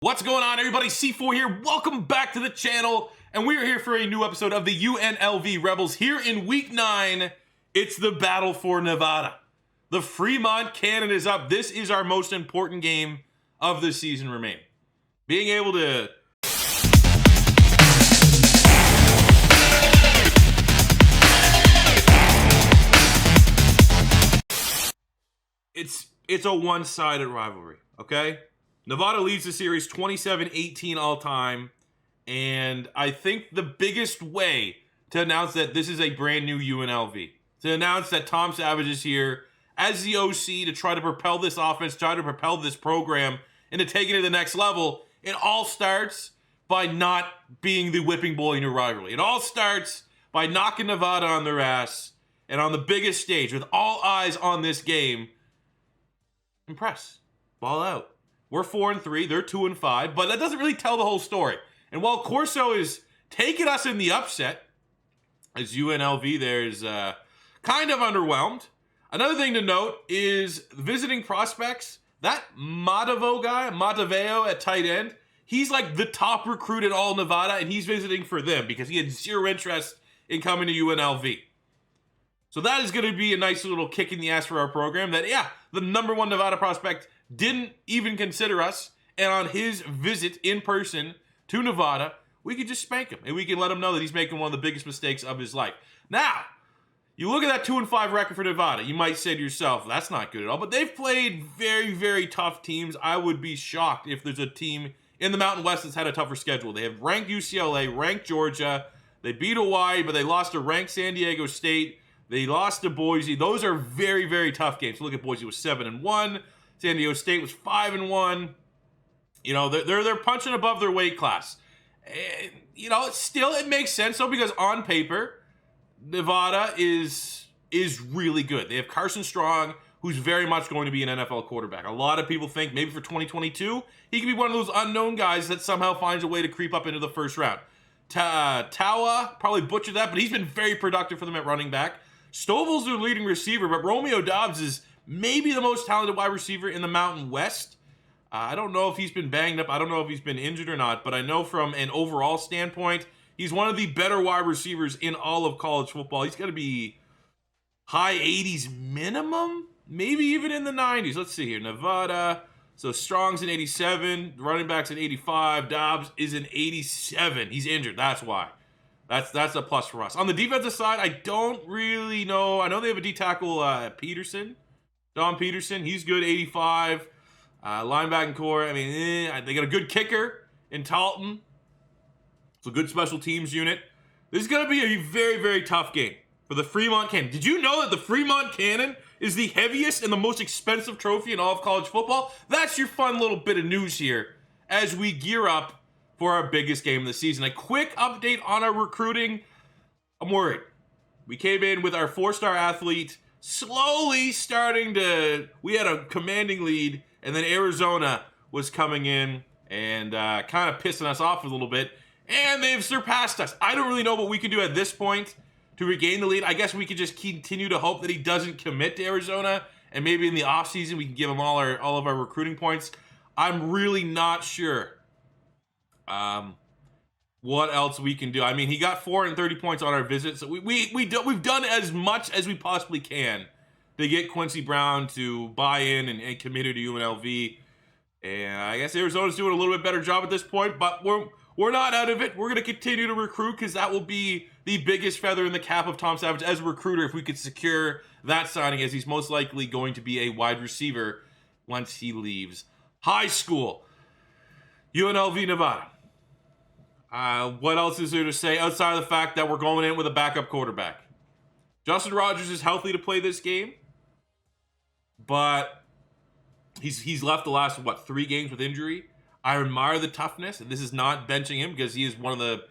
What's going on, everybody? C4 here. Welcome back to the channel, and we are here for a new episode of the UNLV Rebels. Here in Week 9, it's the battle for Nevada. The Fremont Cannon is up. This is our most important game of the season remaining. Being able to... It's a one-sided rivalry, okay? Nevada leads the series 27-18 all time, and I think the biggest way to announce that this is a brand new UNLV, to announce that Tom Savage is here as the OC to try to propel this offense, try to propel this program into taking it to the next level, it all starts by not being the whipping boy in your rivalry. It all starts by knocking Nevada on their ass, and on the biggest stage, with all eyes on this game, impress, ball out. We're 4-3, they're 2-5, but that doesn't really tell the whole story. And while Corso is taking us in the upset, as UNLV there is kind of underwhelmed. Another thing to note is visiting prospects. That Mataveo at tight end, he's like the top recruit at all Nevada, and he's visiting for them because he had zero interest in coming to UNLV. So that is going to be a nice little kick in the ass for our program that, yeah, the number one Nevada prospect didn't even consider us, and on his visit in person to Nevada, we could just spank him, and we can let him know that he's making one of the biggest mistakes of his life. Now, you look at that 2-5 record for Nevada, you might say to yourself, that's not good at all, but they've played very, very tough teams. I would be shocked if there's a team in the Mountain West that's had a tougher schedule. They have ranked UCLA, ranked Georgia, they beat Hawaii, but they lost to ranked San Diego State, they lost to Boise. Those are very, very tough games. Look at Boise was 7-1. San Diego State was 5-1. You know, they're punching above their weight class. And, you know, it makes sense though, because on paper, Nevada is really good. They have Carson Strong, who's very much going to be an NFL quarterback. A lot of people think maybe for 2022, he could be one of those unknown guys that somehow finds a way to creep up into the first round. Tawa, probably butchered that, but he's been very productive for them at running back. Stovall's their leading receiver, but Romeo Dobbs is maybe the most talented wide receiver in the Mountain West. I don't know if he's been banged up. I don't know if he's been injured or not, but I know from an overall standpoint, he's one of the better wide receivers in all of college football. He's got to be high 80s minimum, maybe even in the 90s. Let's see here. Nevada. So Strong's an 87, running back's an 85, Dobbs is an 87. He's injured. That's why. That's a plus for us. On the defensive side, I don't really know. I know they have a D-tackle, Peterson. Don Peterson, he's good, 85. Linebacking core, I mean, they got a good kicker in Talton. It's a good special teams unit. This is going to be a very, very tough game for the Fremont Cannon. Did you know that the Fremont Cannon is the heaviest and the most expensive trophy in all of college football? That's your fun little bit of news here as we gear up for our biggest game of the season. A quick update on our recruiting. I'm worried. We came in with our 4-star athlete slowly starting to... We had a commanding lead, and then Arizona was coming in and kind of pissing us off a little bit, and they've surpassed us. I don't really know what we can do at this point to regain the lead. I guess we could just continue to hope that he doesn't commit to Arizona, and maybe in the offseason we can give him all of our recruiting points. I'm really not sure what else we can do. I mean, he got 430 points on our visit, so we've done as much as we possibly can to get Quincy Brown to buy in and commit to UNLV. And I guess Arizona's doing a little bit better job at this point, but we're not out of it. We're going to continue to recruit because that will be the biggest feather in the cap of Tom Savage as a recruiter if we could secure that signing, as he's most likely going to be a wide receiver once he leaves high school. UNLV, Nevada. What else is there to say outside of the fact that we're going in with a backup quarterback? Justin Rogers is healthy to play this game, but he's left the last, 3 games with injury. I admire the toughness, and this is not benching him because he is one of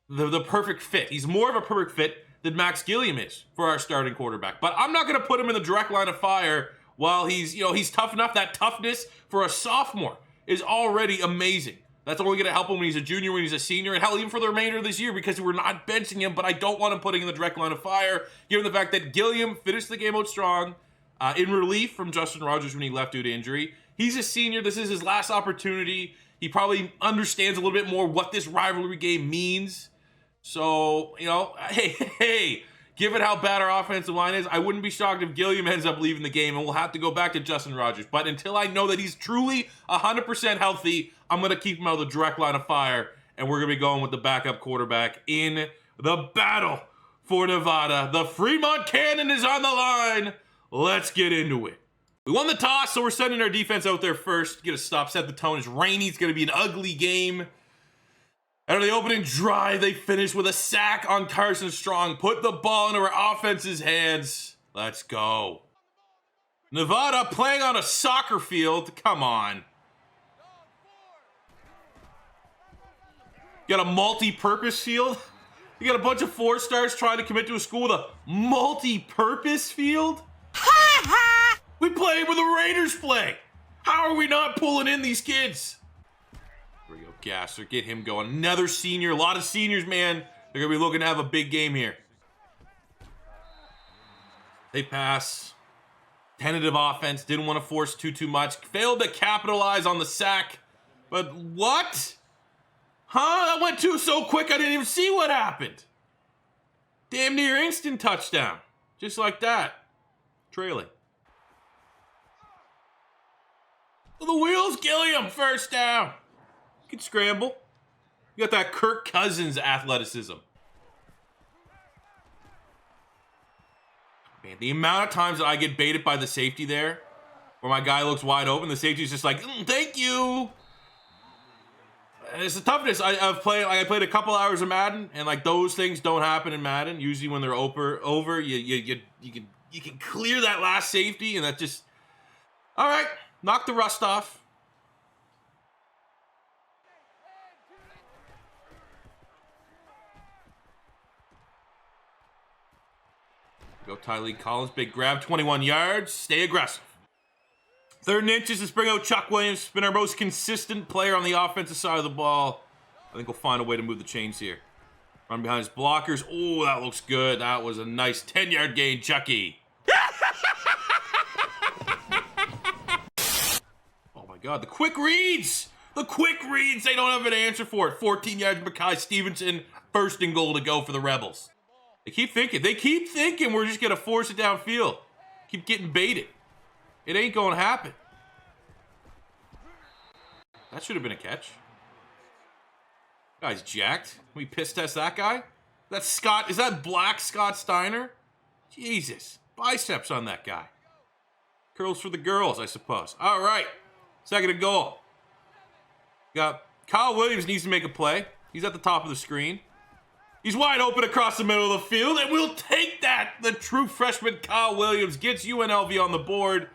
the perfect fit. He's more of a perfect fit than Max Gilliam is for our starting quarterback. But I'm not going to put him in the direct line of fire while he's tough enough. That toughness for a sophomore is already amazing. That's only going to help him when he's a junior, when he's a senior, and hell, even for the remainder of this year, because we're not benching him, but I don't want him putting in the direct line of fire, given the fact that Gilliam finished the game out strong, in relief from Justin Rogers when he left due to injury. He's a senior. This is his last opportunity. He probably understands a little bit more what this rivalry game means. So, you know, hey, given how bad our offensive line is, I wouldn't be shocked if Gilliam ends up leaving the game and we'll have to go back to Justin Rogers. But until I know that he's truly 100% healthy, I'm going to keep him out of the direct line of fire, and we're going to be going with the backup quarterback in the battle for Nevada. The Fremont Cannon is on the line. Let's get into it. We won the toss, so we're sending our defense out there first. Get a stop, set the tone. It's rainy. It's going to be an ugly game. After the opening drive, they finished with a sack on Carson Strong. Put the ball into our offense's hands. Let's go. Nevada playing on a soccer field. Come on. You got a multi-purpose field? You got a bunch of 4-stars trying to commit to a school with a multi-purpose field? We play where the Raiders play. How are we not pulling in these kids? Here we go, Gasser. Get him going. Another senior. A lot of seniors, man. They're going to be looking to have a big game here. They pass. Tentative offense. Didn't want to force too much. Failed to capitalize on the sack. But what? Huh? That went so quick I didn't even see what happened. Damn near instant touchdown. Just like that. Trailing. The wheels, Gilliam, first down. You can scramble. You got that Kirk Cousins athleticism. Man, the amount of times that I get baited by the safety there, where my guy looks wide open, the safety's just like, thank you. And it's the toughness. I played a couple hours of Madden, and like those things don't happen in Madden. Usually when they're over, you can clear that last safety, and that just, all right. Knock the rust off. Go Tylee Collins. Big grab. 21 yards. Stay aggressive. 3rd and inches. Let's bring out Chuck Williams. Been our most consistent player on the offensive side of the ball. I think we'll find a way to move the chains here. Run behind his blockers. Oh, that looks good. That was a nice 10-yard gain, Chucky. God, the quick reads! The quick reads! They don't have an answer for it. 14 yards, Mekhi Stevenson. 1st and goal to go for the Rebels. They keep thinking. We're just going to force it downfield. Keep getting baited. It ain't going to happen. That should have been a catch. Guy's jacked. Can we piss test that guy? That's Scott. Is that black Scott Steiner? Jesus. Biceps on that guy. Curls for the girls, I suppose. All right. 2nd and goal. Got Kyle Williams needs to make a play. He's at the top of the screen. He's wide open across the middle of the field, and we'll take that. The true freshman Kyle Williams gets UNLV on the board.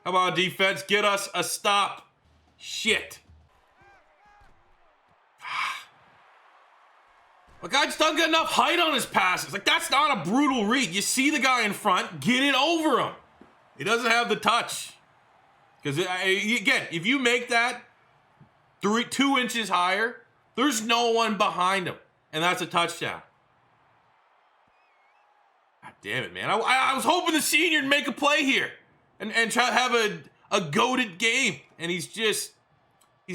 Come on, defense. Get us a stop. Shit. The guy just doesn't get enough height on his passes. Like, that's not a brutal read. You see the guy in front, get it over him. He doesn't have the touch. Because, again, if you make that 2 inches higher, there's no one behind him. And that's a touchdown. God damn it, man. I was hoping the senior would make a play here. And try to have a goated game. And he's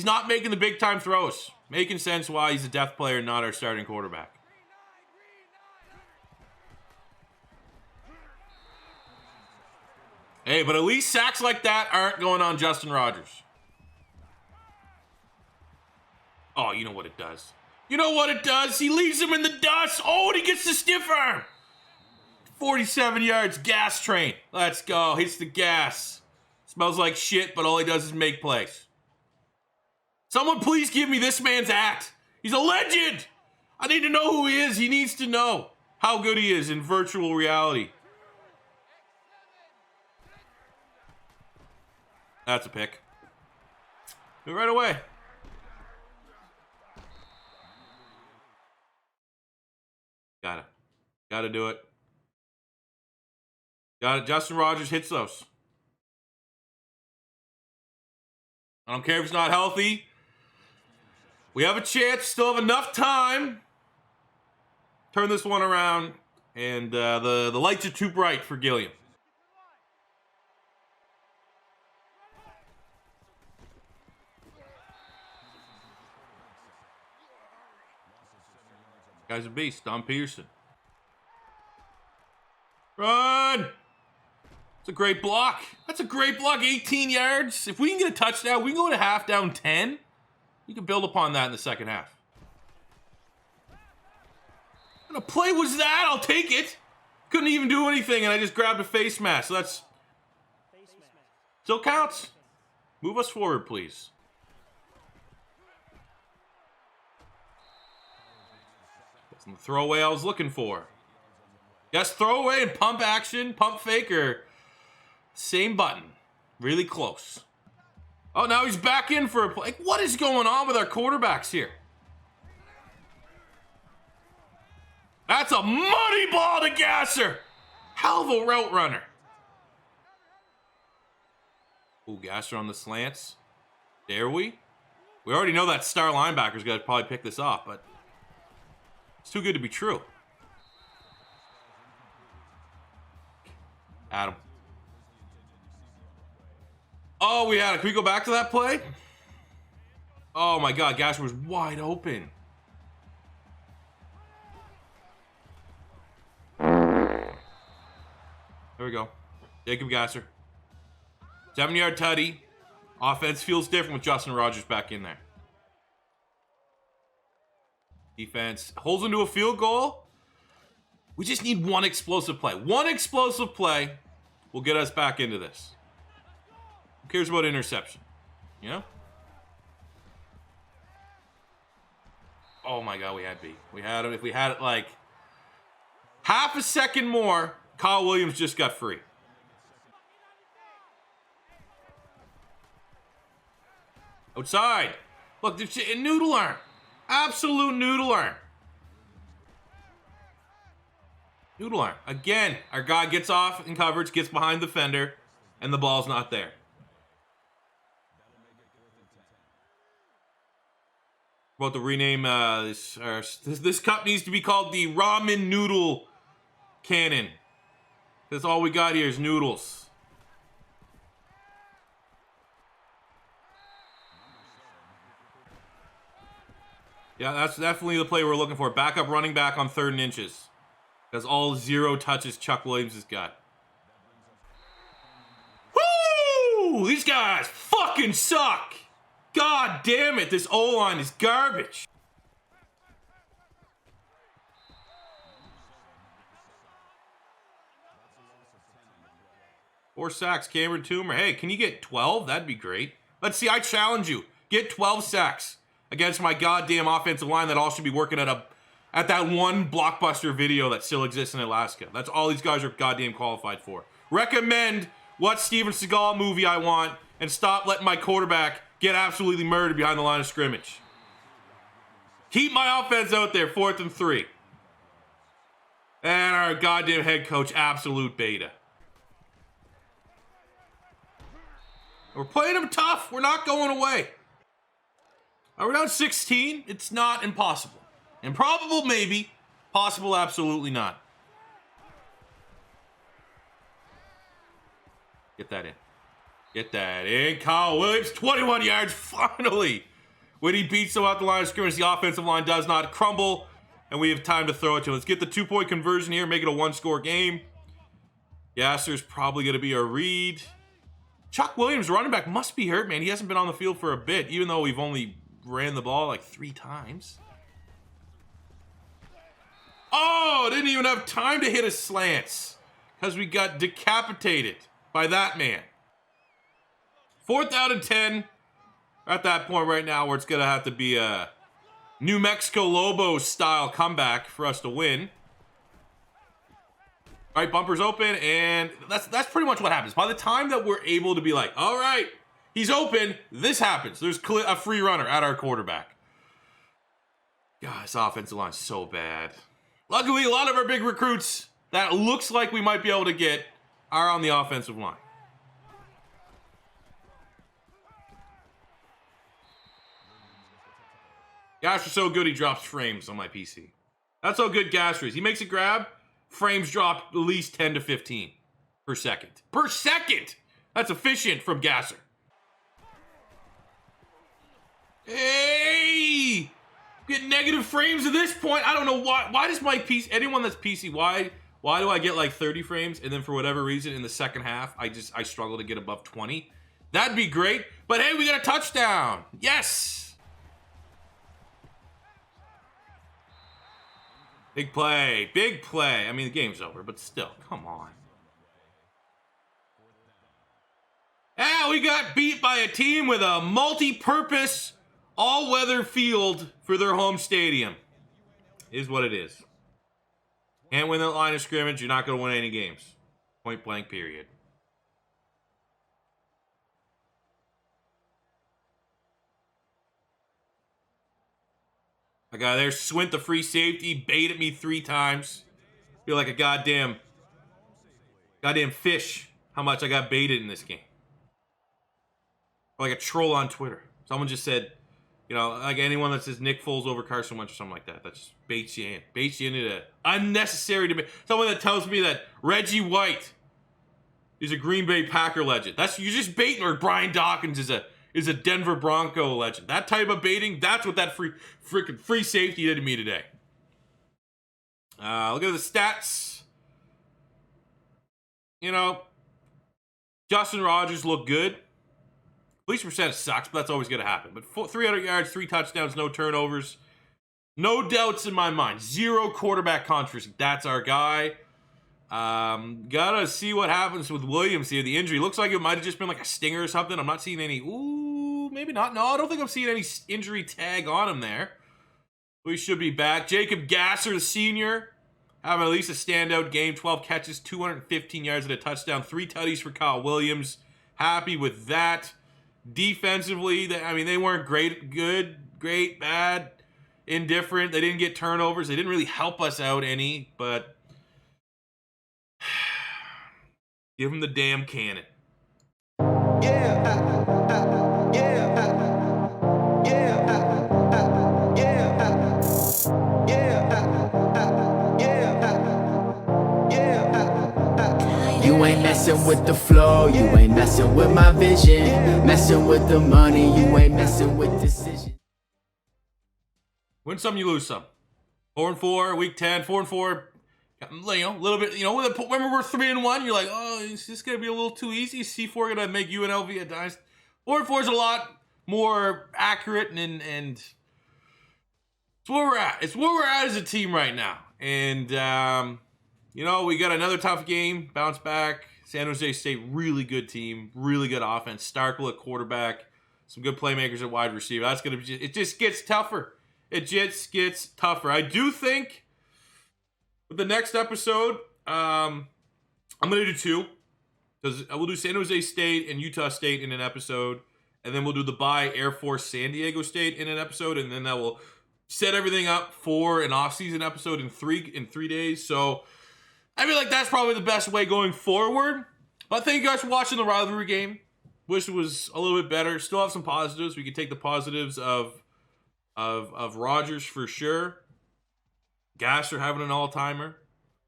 not making the big-time throws. Making sense why he's a depth player, not our starting quarterback. Hey, but at least sacks like that aren't going on Justin Rogers. Oh, you know what it does. You know what it does? He leaves him in the dust. Oh, and he gets the stiff arm. 47 yards, gas train. Let's go. Hits the gas. Smells like shit, but all he does is make plays. Someone please give me this man's act. He's a legend. I need to know who he is. He needs to know how good he is in virtual reality. That's a pick. Do it right away. Gotta do it. Got it. Justin Rogers hits those. I don't care if it's not healthy. We have a chance. Still have enough time. Turn this one around. And the lights are too bright for Gilliam. Guy's a beast. Don Peterson. Run! It's a great block. That's a great block. 18 yards. If we can get a touchdown, we can go to half down 10. You can build upon that in the second half. What kind of play was that? I'll take it. Couldn't even do anything, and I just grabbed a face mask. So that's... still counts. Move us forward, please. That's the throwaway I was looking for. Yes, throwaway and pump action, pump fake, or same button. Really close. Oh, now he's back in for a play. What is going on with our quarterbacks here? That's a money ball to Gasser. Hell of a route runner. Ooh, Gasser on the slants. Dare we? We already know that star linebacker's got to probably pick this off, but it's too good to be true. Adam. Oh, we had it. Can we go back to that play? Oh my God, Gasser was wide open. There we go. Jacob Gasser. 7-yard tutty. Offense feels different with Justin Rogers back in there. Defense holds into a field goal. We just need one explosive play. One explosive play will get us back into this. Who cares about interception? You know? Oh my God, we had B. We had him. If we had it like half a second more, Kyle Williams just got free. Outside. Look, there's a noodle arm. Absolute noodle arm. Noodle arm. Again, our guy gets off in coverage, gets behind the fender, and the ball's not there. About to rename this cup needs to be called the ramen noodle cannon. That's all we got here is noodles. Yeah, that's definitely the play we're looking for. Backup running back on 3rd and inches. That's all 0 touches Chuck Williams has got. Woo! These guys fucking suck. God damn it, this O-line is garbage. Four sacks, Cameron Toomer. Hey, can you get 12? That'd be great. Let's see, I challenge you. Get 12 sacks against my goddamn offensive line that all should be working at that one blockbuster video that still exists in Alaska. That's all these guys are goddamn qualified for. Recommend what Steven Seagal movie I want and stop letting my quarterback get absolutely murdered behind the line of scrimmage. Keep my offense out there, 4th and 3. And our goddamn head coach, absolute beta. We're playing them tough. We're not going away. Are we down 16? It's not impossible. Improbable, maybe. Possible, absolutely not. Get that in. Get that in. Kyle Williams, 21 yards, finally. When he beats them out the line of scrimmage, the offensive line does not crumble, and we have time to throw it to him. Let's get the 2-point conversion here, make it a 1-score game. Gasser's probably going to be a read. Chuck Williams, running back, must be hurt, man. He hasn't been on the field for a bit, even though we've only ran the ball like 3 times. Oh, didn't even have time to hit his slants because we got decapitated by that man. 4th out and 10. At that point right now where it's going to have to be a New Mexico Lobos style comeback for us to win. All right, bumpers open, and that's pretty much what happens. By the time that we're able to be like, all right, he's open, this happens. There's a free runner at our quarterback. God, this offensive line's so bad. Luckily, a lot of our big recruits that looks like we might be able to get are on the offensive line. Gasser's so good he drops frames on my PC. That's how good Gasser is. He makes a grab, frames drop at least 10 to 15 per second. Per second! That's efficient from Gasser. Hey! Get negative frames at this point. I don't know why. Why does my PC, anyone that's PC, why do I get like 30 frames and then for whatever reason in the second half I struggle to get above 20? That'd be great. But hey, we got a touchdown. Yes. Big play. Big play. I mean, the game's over, but still, come on. Yeah, we got beat by a team with a multi-purpose all-weather field for their home stadium. Is what it is. Can't win that line of scrimmage, you're not going to win any games. Point blank, period. I got there, Swint the free safety, baited me 3 times. Feel like a goddamn fish how much I got baited in this game. Like a troll on Twitter. Someone just said, you know, like anyone that says Nick Foles over Carson Wentz or something like that. That just baits you in. Baits you into the unnecessary debate. Someone that tells me that Reggie White is a Green Bay Packer legend. You're just baiting, or Brian Dawkins is a Denver Bronco legend. That type of baiting, that's what that freaking free safety did to me today. Look at the stats. You know, Justin Rogers looked good. Completion percentage sucks, but that's always going to happen. But 300 yards, 3 touchdowns, no turnovers. No doubts in my mind. 0 quarterback controversy. That's our guy. Gotta see what happens with Williams here. The injury looks like it might have just been like a stinger or something. I'm not seeing any. Ooh, maybe not. No, I don't think I'm seeing any injury tag on him there. We should be back. Jacob Gasser, the senior, having at least a standout game. 12 catches, 215 yards and a touchdown. 3 tutties for Kyle Williams. Happy with that. Defensively, I mean, they weren't great, good, great, bad, indifferent. They didn't get turnovers. They didn't really help us out any, but give them the damn cannon. You ain't messing with the flow, you ain't messing with my vision. Messing with the money, you ain't messing with decision. Win some, you lose some. 4-4, week 10, 4-4. You know, a little bit, you know, when we're 3-1, you're like, oh, is this going to be a little too easy? C4 going to make UNLV a dynasty. 4-4 is a lot more accurate and it's where we're at. It's where we're at as a team right now. And, you know, we got another tough game, bounce back. San Jose State, really good team, really good offense. Starkville at quarterback, some good playmakers at wide receiver. That's going to be, it just gets tougher. It just gets tougher. I do think with the next episode, I'm going to do 2. Because we'll do San Jose State and Utah State in an episode. And then we'll do the bye Air Force San Diego State in an episode. And then that will set everything up for an off-season episode in 3 days. So I feel like that's probably the best way going forward. But thank you guys for watching the rivalry game. Wish it was a little bit better. Still have some positives. We can take the positives of Rogers for sure. Gasser having an all-timer.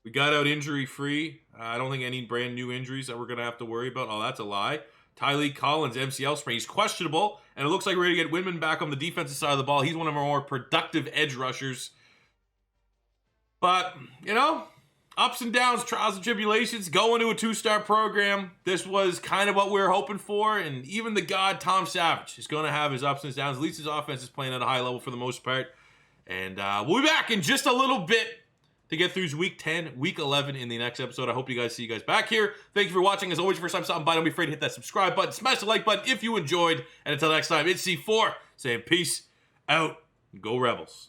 We got out injury-free. I don't think any brand new injuries that we're going to have to worry about. Oh, that's a lie. Tyleek Collins, MCL sprain. He's questionable. And it looks like we're going to get Whitman back on the defensive side of the ball. He's one of our more productive edge rushers. But, you know, ups and downs, trials and tribulations, going to a 2-star program. This was kind of what we were hoping for, and even the god Tom Savage is going to have his ups and downs. At least his offense is playing at a high level for the most part. And we'll be back in just a little bit to get through week 10, week 11 in the next episode. I hope you guys see you guys back here. Thank you for watching. As always, first time stopping by, don't be afraid to hit that subscribe button. Smash the like button if you enjoyed. And until next time, it's C4 saying peace out. Go Rebels.